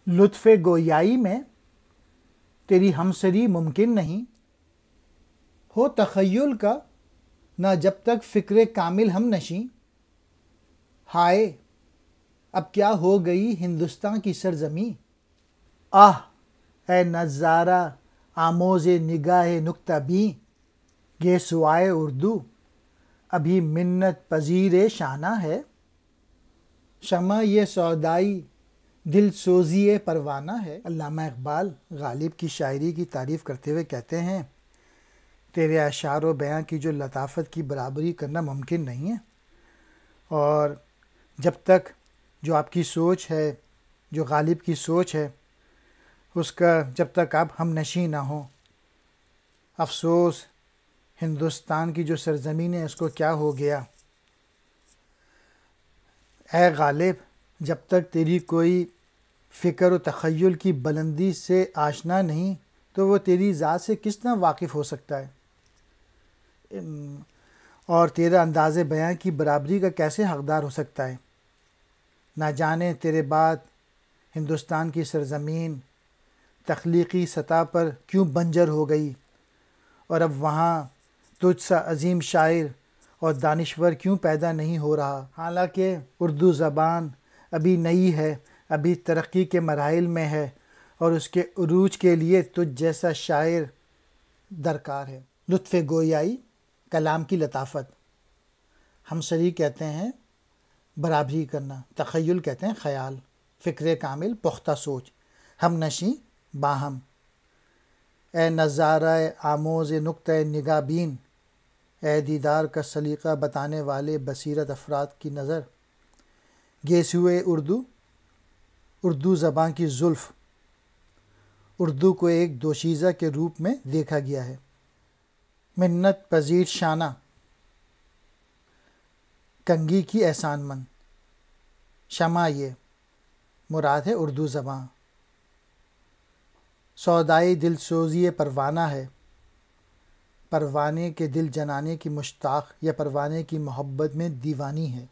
لطف گویائی میں تیری ہمسری ممکن نہیں، ہو تخیل کا نہ جب تک فکر کامل ہم نشیں۔ ہائے اب کیا ہو گئی ہندوستان کی سرزمیں، آہ اے نظارہ آموز نگاہ نکتہ بیں، یہ سوائے اردو ابھی منت پذیر شانہ ہے۔ شمع یہ سودائی دل سوزی پروانہ ہے۔ علامہ اقبال غالب کی شاعری کی تعریف کرتے ہوئے کہتے ہیں، تیرے اشعار و بیان کی جو لطافت کی برابری کرنا ممکن نہیں ہے، اور جب تک جو آپ کی سوچ ہے، جو غالب کی سوچ ہے، اس کا جب تک آپ ہم نشیں نہ ہوں، افسوس ہندوستان کی جو سرزمین ہے اس کو کیا ہو گیا۔ اے غالب جب تک تیری کوئی فکر و تخیل کی بلندی سے آشنا نہیں تو وہ تیری ذات سے کس طرح واقف ہو سکتا ہے، اور تیرا انداز بیان کی برابری کا کیسے حقدار ہو سکتا ہے۔ نہ جانے تیرے بعد ہندوستان کی سرزمین تخلیقی سطح پر کیوں بنجر ہو گئی، اور اب وہاں تجھ سا عظیم شاعر اور دانشور کیوں پیدا نہیں ہو رہا، حالانکہ اردو زبان ابھی نئی ہے، ابھی ترقی کے مراحل میں ہے، اور اس کے عروج کے لیے تجھ جیسا شاعر درکار ہے۔ لطف گویائی کلام کی لطافت، ہمسری کہتے ہیں برابری کرنا، تخیل کہتے ہیں خیال، فکر کامل پختہ سوچ، ہم نشیں باہم۔ اے نظارہ آموز نکتہ نگاہ بین، اے دیدار کا سلیقہ بتانے والے بصیرت افراد کی نظر، گیسوئے اردو زبان کی زلف، اردو کو ایک دوشیزہ کے روپ میں دیکھا گیا ہے۔ منت پذیر شانہ، کنگھی کی احسان مند، شمع یہ مراد ہے اردو زبان، سودائی دل سوزی پروانہ ہے، پروانے کے دل جنانے کی مشتاق یا پروانے کی محبت میں دیوانی ہے۔